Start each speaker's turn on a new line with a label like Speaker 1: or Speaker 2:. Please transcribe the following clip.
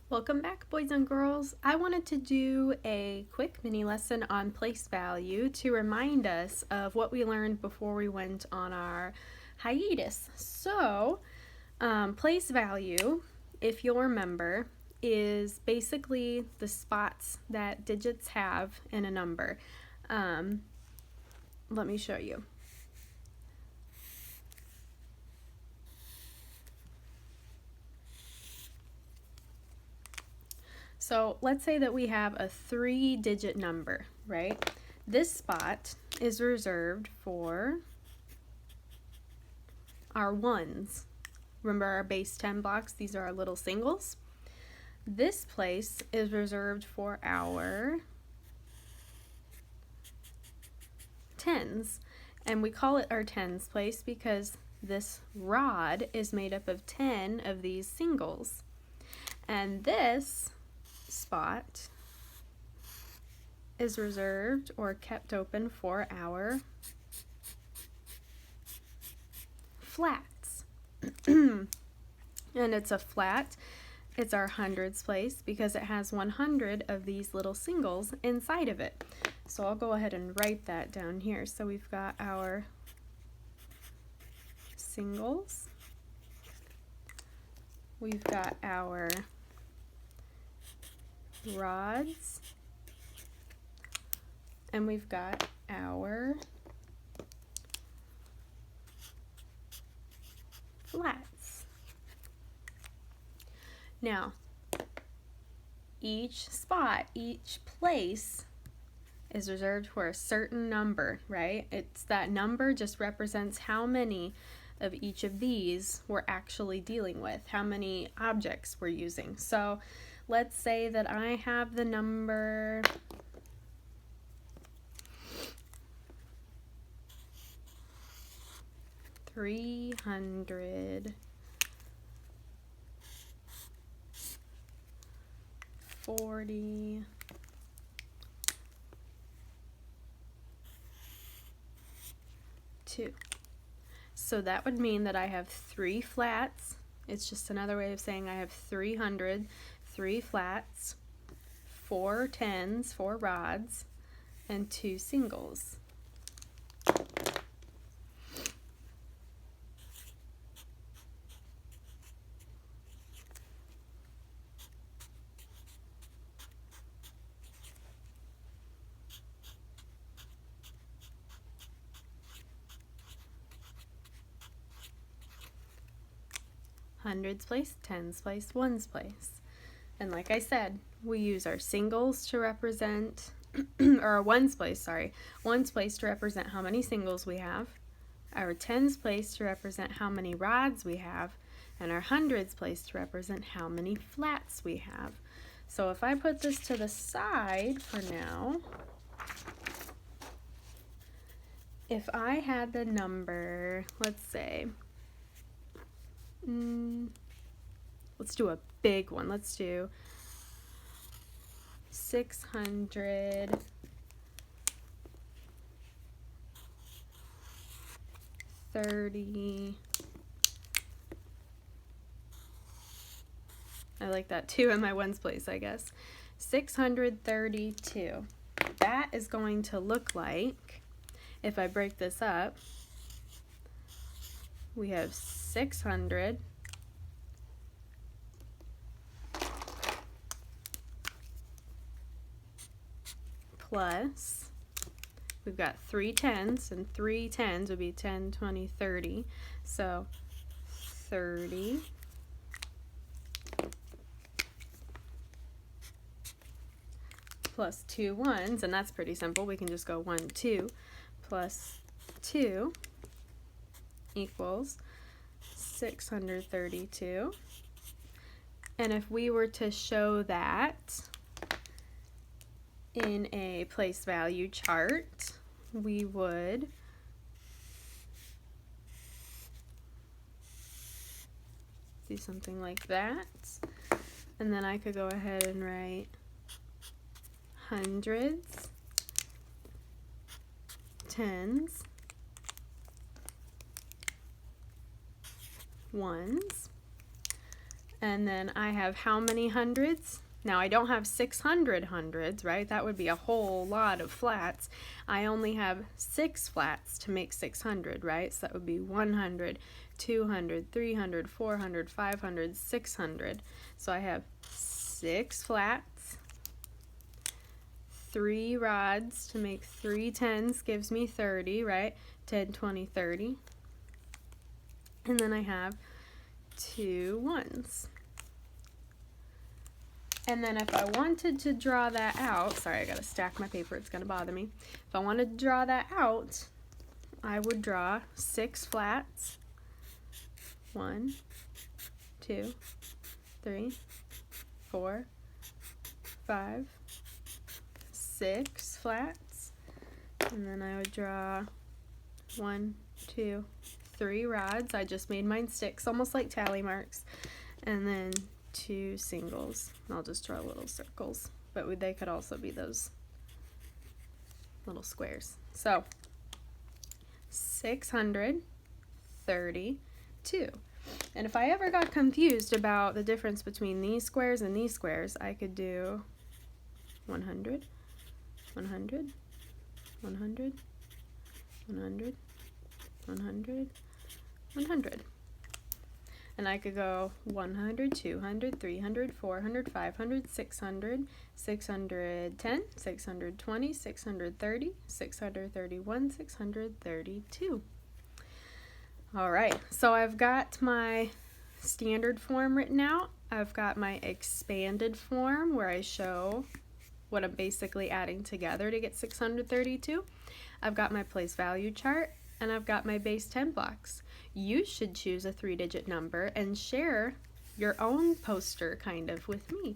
Speaker 1: Welcome back, boys and girls. I wanted to do a quick mini lesson on place value to remind us of what we learned before we went on our hiatus. So, place value, if you'll remember, is basically the spots that digits have in a number. Let me show you. So let's say that we have a 3-digit number, right? This spot is reserved for our ones. Remember our base 10 blocks? These are our little singles. This place is reserved for our tens. And we call it our tens place because this rod is made up of 10 of these singles. And this spot is reserved or kept open for our flats. And it's a flat. It's our hundreds place because it has 100 of these little singles inside of it. So I'll go ahead and write that down here. So we've got our singles. We've got our rods. And we've got our flats. Now, each spot, each place is reserved for a certain number, right? It's that number just represents how many of each of these we're actually dealing with, how many objects we're using. So let's say that I have the number 342. So that would mean that I have 3 flats. It's just another way of saying I have 300, 3 flats, 4 tens, 4 rods, and 2 singles. Hundreds place, tens place, ones place. And like I said, we use our singles to represent, or our ones place, sorry. Ones place to represent how many singles we have. Our tens place to represent how many rods we have. And our hundreds place to represent how many flats we have. So if I put this to the side for now, if I had the number, let's say, let's do a big one. Let's do 630. I like that too in my ones place, I guess. 632. That is going to look like, if I break this up, we have 600 plus, we've got 3 tens, and 3 tens would be 10, 20, 30. So 30 plus 2 ones, and that's pretty simple. We can just go 1, 2 plus 2 equals 632. And if we were to show that in a place value chart, we would do something like that. And then I could go ahead and write hundreds, tens, ones, And then I have how many hundreds? Now I don't have 600 hundreds, right? That would be a whole lot of flats. I only have 6 flats to make 600, right? So that would be 100, 200, 300, 400, 500, 600. So I have 6 flats, 3 rods to make 3 tens gives me 30, right? 10, 20, 30. And then I have 2 ones. And then if I wanted to draw that out, sorry, I gotta stack my paper, it's gonna bother me. If I wanted to draw that out, I would draw 6 flats. 1, 2, 3, 4, 5, 6 flats. And then I would draw 1, 2, 3 rods. I just made mine sticks, almost like tally marks. And then 2 singles. I'll just draw little circles, but they could also be those little squares. So 632. And if I ever got confused about the difference between these squares and these squares, I could do 100, 100, 100, 100, 100, 100. And I could go 100, 200, 300, 400, 500, 600, 610, 620, 630, 631, 632. All right, so I've got my standard form written out. I've got my expanded form where I show what I'm basically adding together to get 632. I've got my place value chart, and I've got my base 10 blocks. You should choose a 3-digit number and share your own poster kind of with me.